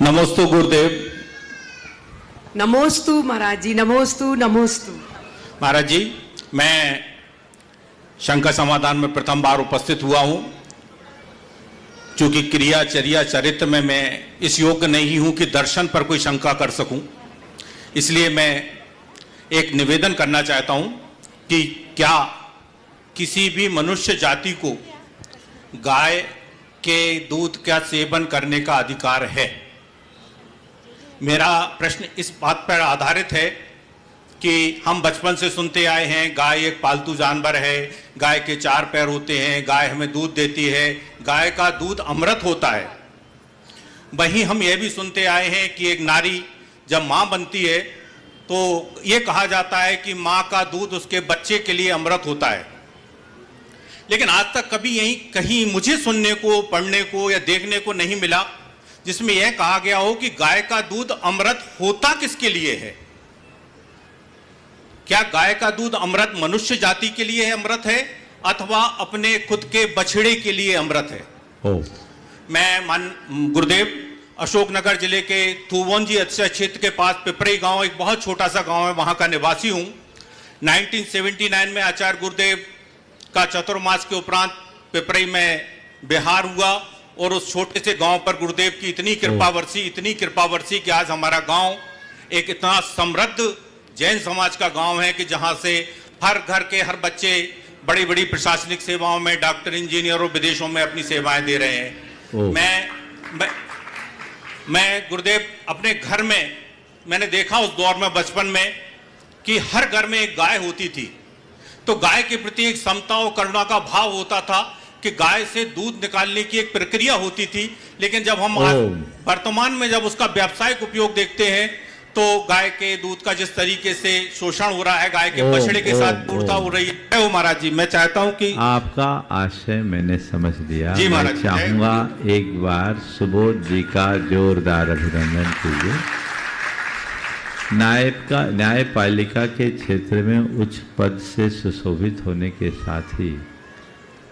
नमोस्तु गुरुदेव। नमोस्तु महाराज जी, नमोस्तु नमोस्तु। महाराज जी, मैं शंका समाधान में प्रथम बार उपस्थित हुआ हूं। चूंकि क्रिया चर्या चरित्र में मैं इस योग्य नहीं हूं कि दर्शन पर कोई शंका कर सकूं, इसलिए मैं एक निवेदन करना चाहता हूं कि क्या किसी भी मनुष्य जाति को गाय के दूध का सेवन करने का अधिकार है? मेरा प्रश्न इस बात पर आधारित है कि हम बचपन से सुनते आए हैं गाय एक पालतू जानवर है, गाय के 4 पैर होते हैं, गाय हमें दूध देती है, गाय का दूध अमृत होता है। वहीं हम यह भी सुनते आए हैं कि एक नारी जब माँ बनती है तो ये कहा जाता है कि माँ का दूध उसके बच्चे के लिए अमृत होता है। लेकिन आज तक कभी यही कहीं मुझे सुनने को, पढ़ने को या देखने को नहीं मिला जिसमें यह कहा गया हो कि गाय का दूध अमृत होता किसके लिए है। क्या गाय का दूध अमृत मनुष्य जाति के लिए अमृत है अथवा अपने खुद के बछड़े के लिए अमृत है? मैं गुरुदेव अशोकनगर जिले के थुवोंजी क्षेत्र के पास पिपरई गांव, एक बहुत छोटा सा गांव है, वहां का निवासी हूं। 1979 में आचार्य गुरुदेव का चतुर्मास के उपरांत पिपरई में बिहार हुआ और उस छोटे से गांव पर गुरुदेव की इतनी कृपा बरसी कि आज हमारा गांव एक इतना समृद्ध जैन समाज का गांव है कि जहां से हर घर के हर बच्चे बड़ी बड़ी प्रशासनिक सेवाओं में, डॉक्टर, इंजीनियर और विदेशों में अपनी सेवाएं दे रहे हैं। मैं गुरुदेव अपने घर में मैंने देखा उस दौर में बचपन में कि हर घर में एक गाय होती थी, तो गाय के प्रति एक समता और करुणा का भाव होता था कि गाय से दूध निकालने की एक प्रक्रिया होती थी। लेकिन जब हम वर्तमान में जब उसका व्यावसायिक उपयोग देखते हैं तो गाय के दूध का जिस तरीके से शोषण हो रहा है, गाय के बछड़े के साथ क्रूरता हो रही है। वो महाराज जी, मैं चाहता हूं कि आपका आशय मैंने समझ लिया। जी महाराज, मैं चाहूंगा एक बार सुबोध जी का जोरदार अभिनंदन कीजिए। न्यायपालिका के क्षेत्र में उच्च पद से सुशोभित होने के साथ ही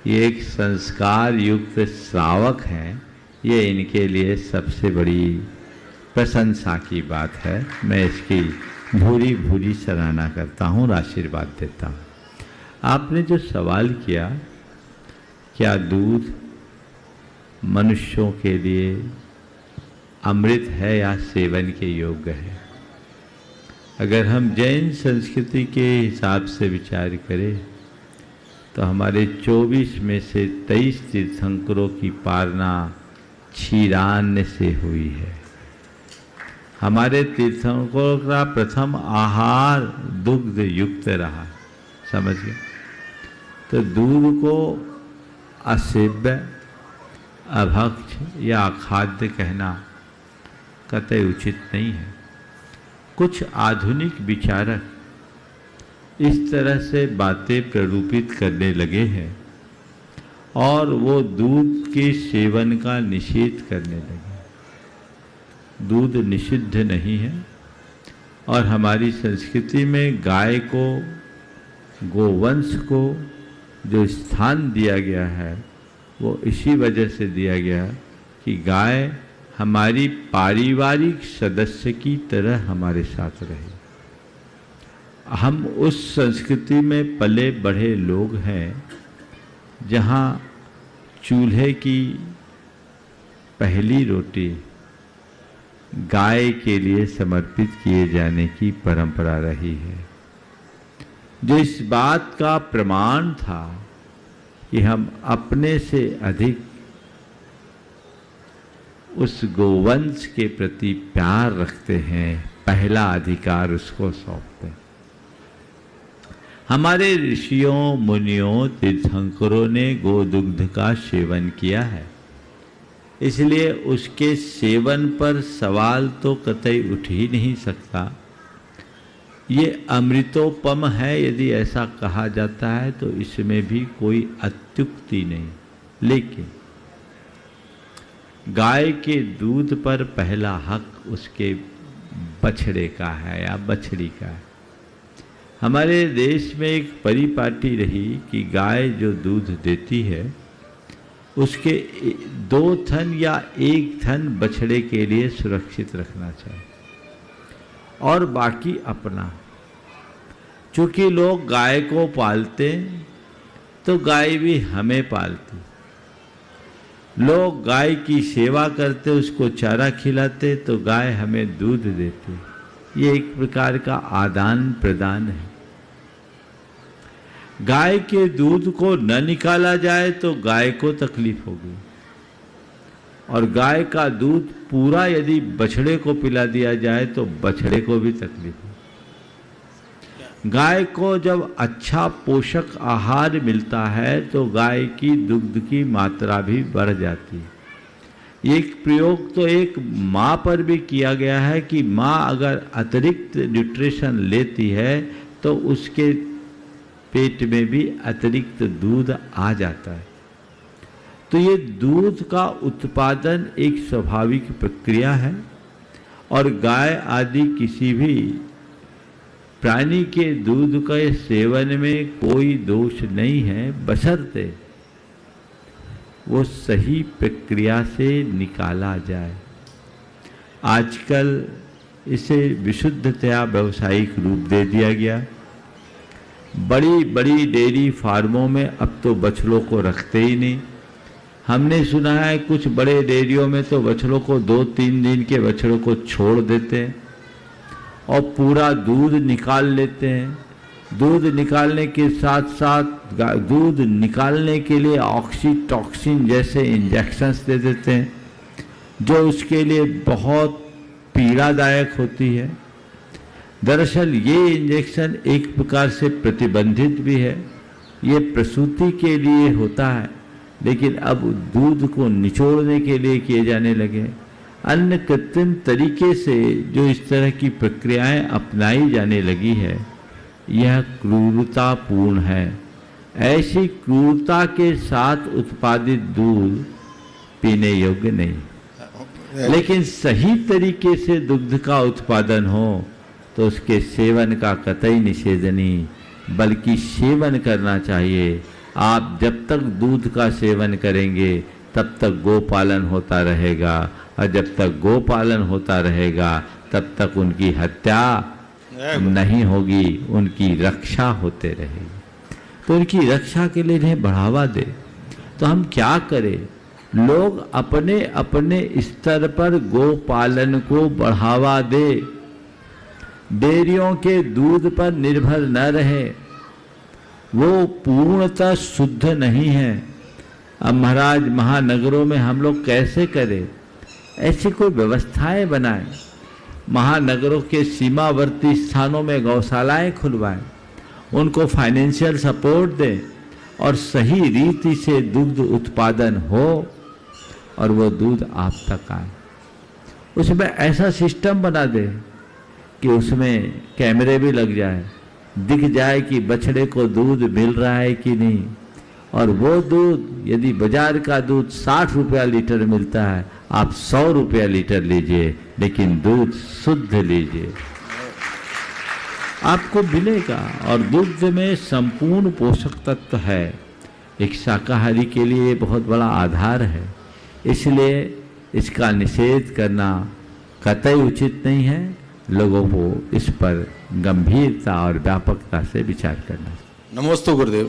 ये एक संस्कार युक्त श्रावक हैं, ये इनके लिए सबसे बड़ी प्रशंसा की बात है। मैं इसकी भूरी भूरी सराहना करता हूँ और आशीर्वाद देता हूँ। आपने जो सवाल किया, क्या दूध मनुष्यों के लिए अमृत है या सेवन के योग्य है? अगर हम जैन संस्कृति के हिसाब से विचार करें तो हमारे 24 में से 23 तीर्थंकरों की पारना क्षीरान्न से हुई है। हमारे तीर्थंकरों का प्रथम आहार दुग्ध युक्त रहा, समझ गए? तो दूध को असेव्य, अभक्ष्य या अखाद्य कहना कतई उचित नहीं है। कुछ आधुनिक विचारक इस तरह से बातें प्ररूपित करने लगे हैं और वो दूध के सेवन का निषेध करने लगे। दूध निषिद्ध नहीं है और हमारी संस्कृति में गाय को, गोवंश को जो स्थान दिया गया है वो इसी वजह से दिया गया कि गाय हमारी पारिवारिक सदस्य की तरह हमारे साथ रहे। हम उस संस्कृति में पले बढ़े लोग हैं जहाँ चूल्हे की पहली रोटी गाय के लिए समर्पित किए जाने की परंपरा रही है, जो इस बात का प्रमाण था कि हम अपने से अधिक उस गोवंश के प्रति प्यार रखते हैं, पहला अधिकार उसको सौंपते हैं। हमारे ऋषियों, मुनियों, तीर्थंकरों ने गोदुग्ध का सेवन किया है, इसलिए उसके सेवन पर सवाल तो कतई उठ ही नहीं सकता। ये अमृतोपम है, यदि ऐसा कहा जाता है तो इसमें भी कोई अत्युक्ति नहीं। लेकिन गाय के दूध पर पहला हक उसके बछड़े का है या बछड़ी का है। हमारे देश में एक परिपाटी रही कि गाय जो दूध देती है उसके 2 थन या 1 थन बछड़े के लिए सुरक्षित रखना चाहिए और बाकी अपना। चूँकि लोग गाय को पालते तो गाय भी हमें पालती, लोग गाय की सेवा करते, उसको चारा खिलाते तो गाय हमें दूध देती। ये एक प्रकार का आदान प्रदान है। गाय के दूध को न निकाला जाए तो गाय को तकलीफ होगी, और गाय का दूध पूरा यदि बछड़े को पिला दिया जाए तो बछड़े को भी तकलीफ होगी। गाय को जब अच्छा पोषक आहार मिलता है तो गाय की दुग्ध की मात्रा भी बढ़ जाती है। एक प्रयोग तो एक माँ पर भी किया गया है कि माँ अगर अतिरिक्त न्यूट्रिशन लेती है तो उसके पेट में भी अतिरिक्त दूध आ जाता है। तो ये दूध का उत्पादन एक स्वाभाविक प्रक्रिया है, और गाय आदि किसी भी प्राणी के दूध के सेवन में कोई दोष नहीं है, बशर्ते वो सही प्रक्रिया से निकाला जाए। आजकल इसे विशुद्धतया व्यावसायिक रूप दे दिया गया। बड़ी बड़ी डेयरी फार्मों में अब तो बछड़ों को रखते ही नहीं। हमने सुना है कुछ बड़े डेयरियों में तो बछड़ों को 2-3 दिन के बछड़ों को छोड़ देते हैं और पूरा दूध निकाल लेते हैं। दूध निकालने के साथ साथ दूध निकालने के लिए ऑक्सीटॉक्सिन जैसे इंजेक्शंस दे देते हैं, जो उसके लिए बहुत पीड़ादायक होती है। दरअसल ये इंजेक्शन एक प्रकार से प्रतिबंधित भी है, ये प्रसूति के लिए होता है, लेकिन अब दूध को निचोड़ने के लिए किए जाने लगे। अन्य कृत्रिम तरीके से जो इस तरह की प्रक्रियाएं अपनाई जाने लगी है, यह क्रूरतापूर्ण है। ऐसी क्रूरता के साथ उत्पादित दूध पीने योग्य नहीं। लेकिन सही तरीके से दुग्ध का उत्पादन हो तो उसके सेवन का कतई निषेध नहीं, बल्कि सेवन करना चाहिए। आप जब तक दूध का सेवन करेंगे तब तक गोपालन होता रहेगा, और जब तक गोपालन होता रहेगा तब तक उनकी हत्या नहीं होगी, उनकी रक्षा होते रहेगी। तो उनकी रक्षा के लिए इन्हें बढ़ावा दे। तो हम क्या करें? लोग अपने अपने स्तर पर गोपालन को बढ़ावा दे, डेयरियों के दूध पर निर्भर न रहे। वो पूर्णतः शुद्ध नहीं है। अब महाराज महानगरों में हम लोग कैसे करें? ऐसी कोई व्यवस्थाएं बनाएं, महानगरों के सीमावर्ती स्थानों में गौशालाएं खुलवाएं, उनको फाइनेंशियल सपोर्ट दें और सही रीति से दुग्ध उत्पादन हो और वो दूध आप तक आए। उसमें ऐसा सिस्टम बना दे कि उसमें कैमरे भी लग जाए, दिख जाए कि बछड़े को दूध मिल रहा है कि नहीं। और वो दूध, यदि बाजार का दूध 60 रुपया लीटर मिलता है, आप 100 रुपया लीटर लीजिए, लेकिन दूध शुद्ध लीजिए, आपको मिलेगा। और दुग्ध में संपूर्ण पोषक तत्व है। एक शाकाहारी के लिए बहुत बड़ा आधार है, इसलिए इसका निषेध करना कतई उचित नहीं है। लोगों को इस पर गंभीरता और व्यापकता से विचार करना। नमोस्तु गुरुदेव।